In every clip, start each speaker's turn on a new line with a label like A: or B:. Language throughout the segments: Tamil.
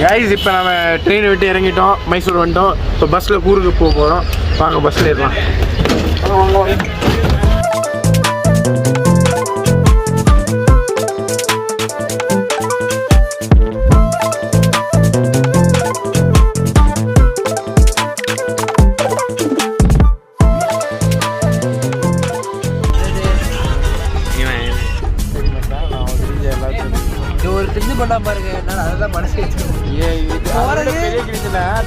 A: கைஸ் இப்போ நம்ம ட்ரெயினை விட்டு இறங்கிட்டோம், மைசூர் வந்துட்டோம். இப்போ பஸ்ஸில் கூருக்கு போக போகிறோம். வாங்க பஸ்ஸில் ஏறலாம்.
B: ஒரு திண்டு பண்ணா பாருங்க, அதெல்லாம் மனசு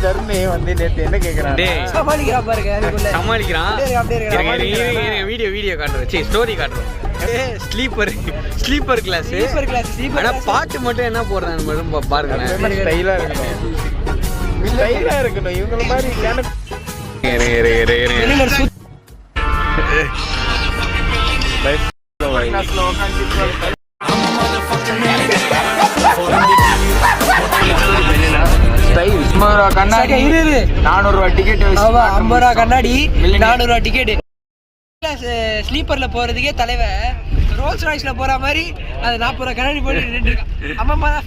A: தருணே வந்து நேற்று என்ன கேட்குறான்,
B: சமாளிக்கிறான் பாருங்க.
C: சமாளிக்கிறான். வீடியோ காட்டுறோம், சரி ஸ்டோரி காட்டுறோம். Sleeper class. ஆனா பாட்டு மட்டும் என்ன போடுறாங்க மட்டும் பாருங்க.
A: ஸ்டைலாக இருக்கணும் இவங்கள மாதிரி.
B: கண்ணாடி
A: 400 டிக்கெட்,
B: 50 கண்ணாடி 400 டிக்கெட். ஸ்லீப்பர்ல போறதுக்கே தலைவன் ரோல்ஸ் ராய்ஸ்ல போற மாதிரி அது 40 கண்ணாடி போட்டு அம்மா தான்.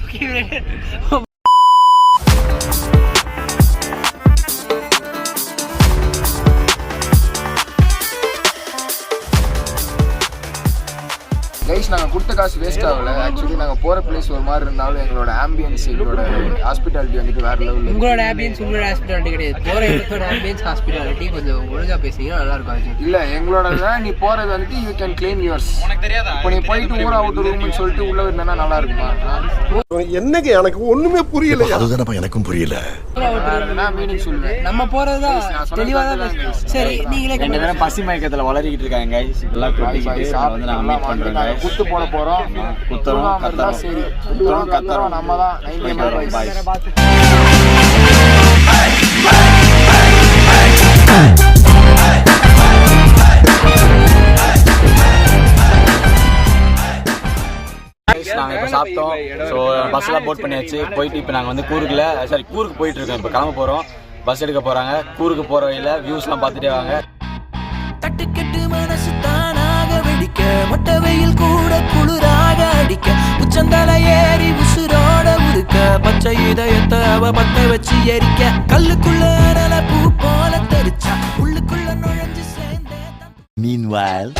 D: கைஸ் நாங்கள் கொடுத்த காசு வேஸ்ட் ஆகல. ஆக்சுவலி நாங்கள் போகிற பிளேஸ் ஒரு மாதிரி இருந்தாலும் எங்களோட ஆம்பியன்ஸ், எங்களோட ஹாஸ்பிட்டாலிட்டி வந்துட்டு வேற லெவலில்.
B: உங்களோட ஆம்பியன்ஸ் உங்களோட ஹாஸ்பிட்டாலிட்டி கிடையாது, போகிற இடத்தோட ஆம்பியன்ஸ் ஹாஸ்பிட்டாலிட்டி கொஞ்சம் ஒழுங்காக பேசிங்கன்னா நல்லா இருக்கும்.
D: இல்லை எங்களோட நீ போகிறது வந்துட்டு யூ கேன் கிளைம் யுவர்ஸ். இப்போ நீ போயிட்டு ஊர் அவுட் ரூம்னு சொல்லிட்டு உள்ள இருந்தா நல்லா இருக்குமா?
E: என்னங்க எனக்கு ஒண்ணுமே புரியல. அதுதானப்பா எனக்கும் புரியல.
D: மீனிங் சொல்லுவேன்.
B: நம்ம போறதுதான் தெளிவா தான். சரி நீங்களே
C: 2 பேரும் பசி மயக்கத்துல வளரிக்கிட்டு இருக்காங்க கைஸ். எல்லாம் வந்து நாங்க மீட் பண்றோம் கைஸ்.
D: குத்து போட போறோம்.
C: குத்துறோம் கத்தறோம்.
D: சரி குத்துறோம் கத்தறோம். நம்ம தான் 90 பாய்ஸ்.
C: நாங்கள் இப்போ சாப்பிட்டோம். ஸோ பஸ்ஸெல்லாம் போட் பண்ணியாச்சு. போயிட்டு இப்போ நாங்கள் வந்து கூருக்கு போயிட்டு இருக்கோம். இப்போ கிளம்ப போகிறோம். பஸ் எடுக்க போகிறாங்க. கூருக்கு போகிற வழியில் வியூஸ்லாம் பார்த்துட்டே வாங்க.
F: தட்டுக்கெட்டு மனசு தானாக வெடிக்க, மொட்டை வெயில் கூட குளிராக அடிக்க, உச்சந்தலை ஏறி உசுரோட உருக்க, பச்சை இதயத்தை அவ பத்த வச்சு எரிக்க, கல்லுக்குள்ள அனல பூ போல தெரிச்சா, உள்ளுக்குள்ள நுழைஞ்சு சேர்ந்தே.
E: Meanwhile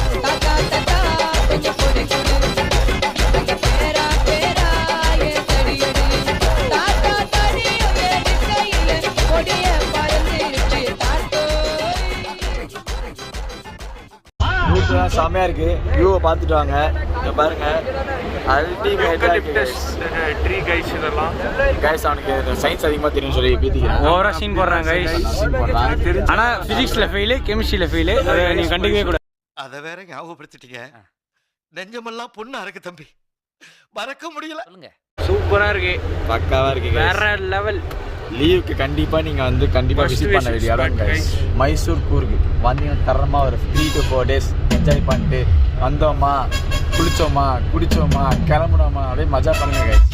C: செம்மையா இருக்கு. வியூவை பார்த்துட்டு வாங்க. இங்க பாருங்க, அல்டிமேட்டா
A: ட்ரீ கைஸ். இதெல்லாம்
C: கைஸ் அவனுக்கு சயின்ஸ் அதிகமா தெரியும் சொல்லி பீத்திக்கிறான்.
A: ஓவரா சீன் போடுறாங்க கைஸ். ஆனா பிசிக்ஸ்ல ஃபெயில், கெமிஸ்ட்ரியில ஃபெயில். அதை நீங்க கண்டுக்கவே கூடாது.
E: அதை வேற ஞாபகப்படுத்திட்டீங்க. நெஞ்சமெல்லாம் பொண்ணு அறக்கு தம்பி, மறக்க முடியல.
A: சூப்பரா இருக்கு,
C: பக்காவா இருக்கு.
A: வேற லெவல்.
C: லீவுக்கு கண்டிப்பா நீங்க வந்து கண்டிப்பா விசிட் பண்ண வேண்டிய இடம் கைஸ். மைசூர் கூர்க் வந்தீங்கன்னா தரமா ஒரு 3 to 4 days என்ஜாய் பண்ணிட்டு வந்தோமா, குளிச்சோமா, குடிச்சோமா, கிளம்புனோமா, அப்படியே மஜா பண்ணுங்க கைஸ்.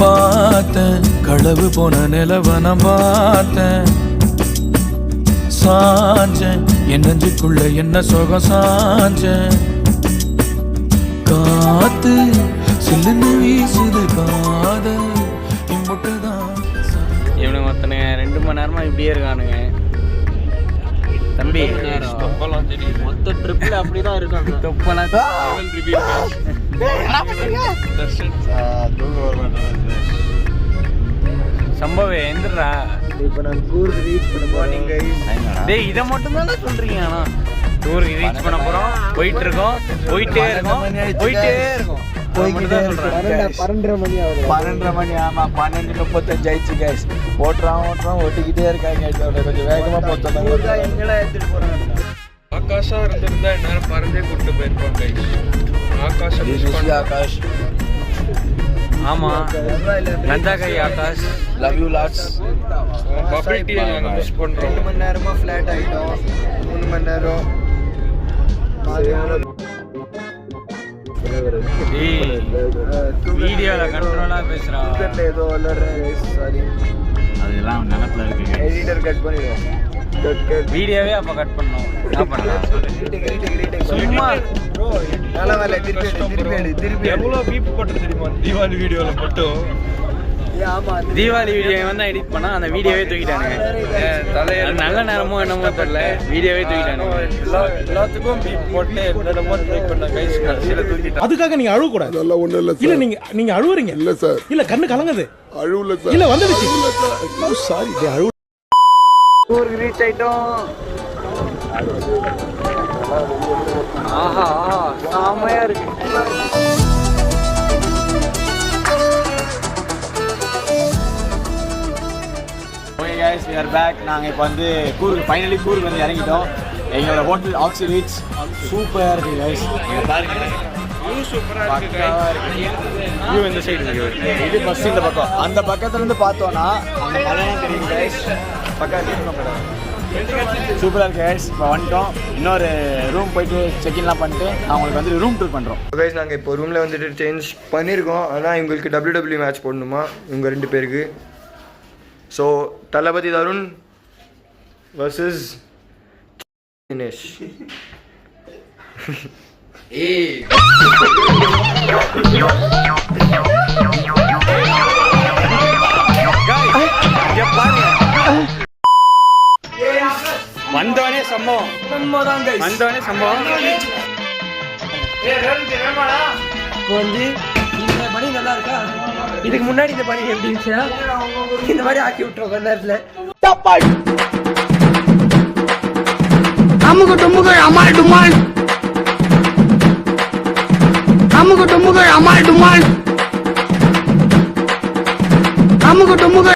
F: பார்த்தேன் களவு போன நிலவ நான் பார்த்தேன், சாஞ்சேன் என் நெஞ்சுக்குள்ள என்ன சுகம் சாஞ்சேன், காத்து சில்லுன்னு வீசுது காதல் இம்புட்டுதான்.
A: இவனுங்க ஒருத்தனுங்க 2 மணி நேரமா இப்படியே இருக்கானுங்க. தம்பி தொப்பெல்லாம் தெரியும். மொத்த ட்ரிப்ல அப்படிதான் இருக்காங்க. தொப்பெல்லாம் சம்பவே எந்திரா.
D: இப்போ நான் கூருக்கு ரீச் பண்ண போறேன் கைஸ்.
A: டேய் இத மட்டும் தான் சொல்றீங்க. ஆனா கூருக்கு ரீச் பண்ண போறோம். போயிட்டே இருக்கோம். போயிட்டே இருக்கோம்.
D: 12:30 மணி ஆகுது.
C: 12:30 மணி. ஆமா 12:35 ஆயிடுச்சு கைஸ். ஓட்டுறான் ஓட்டிக்கிட்டே இருக்காங்க. கொஞ்சம் வேகமா போத்தோம்.
D: எங்கடா எடுத்துட்டு போறாங்க?
A: ஆகாஷா இருந்திருந்தா நேரம் பறந்தே கூட்டு போயிருப்பாங்க கைஸ்.
D: ஆகாஷ்.
A: ஆமா நந்தா கை Akash.
D: Love you lots.
A: Bubble tea நாங்க மிஸ் பண்றோம்.
D: 2 மணி நேரமா ஃபிளாட் ஆயிட்டோம். 3 மணி நேரம்
A: வீடியோல கண்ட்ரோலா பேசுறான்.
D: ஏதோ சாரி,
C: அதெல்லாம் நினைப்புல இருக்கு.
D: எடிட்டர் கட் பண்ணிடுவோம்.
A: வீடியோவே அப்ப கட் பண்ணோம். என்ன பண்ணலாம் சும்மா தீபாவளி வீடியோ வந்து எடிட் பண்ணா அந்த வீடியோவே தூக்கிட்டானுங்க. அது நல்ல நேரமோ என்னமோ தெரியல, வீடியோவே தூக்கிட்டானுங்க.
C: எல்லாத்துக்கும் பீப் போட்டு என்னென்னமோ ட்ரை பண்ண கைஸ் கடைசியில தூக்கிட்டாங்க.
G: அதுக்காக நீங்க அழுவ கூடாது.
H: அதெல்லாம் ஒண்ணும் இல்ல
G: இல்ல
H: சார்.
G: நீங்க அழுவுறீங்க.
H: இல்ல சார்,
G: இல்ல கண்ணு கலங்குது.
H: அழுவல சார்.
G: இல்ல வந்துடுச்சு. சாரி அழுவு.
A: ஊருக்கு ரீச் ஆயிட்டோம். ஆஹா செமையா இருக்கு.
C: Okay guys, we are back. நாங்கள் இப்போ வந்து கூருக்கு ஃபைனலி கூருக்கு வந்து இறங்கிட்டோம். எங்களோட ஹோட்டல் ஆக்ஸி ரீச் சூப்பராக இருக்குது கைஸ்.
A: வியூ இந்த சைடு
C: இது பஸ் இந்த பக்கம், அந்த பக்கத்துலேருந்து பார்த்தோன்னா அந்த மலையெல்லாம் தெரியும் கைஸ். பக்கம் சூப்பராக இருக்கு கைஸ். இப்போ வந்துட்டோம். இன்னொரு ரூம் போயிட்டு செக்இன்லாம் பண்ணிட்டு நான் உங்களுக்கு வந்து ரூம் டூர் பண்ணுறோம்.
I: கைஸ் நாங்கள் இப்போ ரூமில் வந்துட்டு சேஞ்ச் பண்ணியிருக்கோம். ஆனால் இவங்களுக்கு WWE மேட்ச் போடணுமா இவங்க 2 பேருக்கு. ஸோ தளபதி தருண் வர்சஸ் தினேஷ்.
A: வந்தவனே சம்பவம். வந்தவனே சம்பவம்.
B: இப்போ வந்து இந்த பனி நல்லா இருக்கா? இதுக்கு முன்னாடி இந்த பனி எப்படி இருந்துச்சுன்னா இந்த மாதிரி ஆக்கி விட்டுரும் கொஞ்ச நேரத்துல.
H: அமுக டுமுக அமால் டுமால், அமுக டுமுக அமால் டுமால், அமுக டுமுக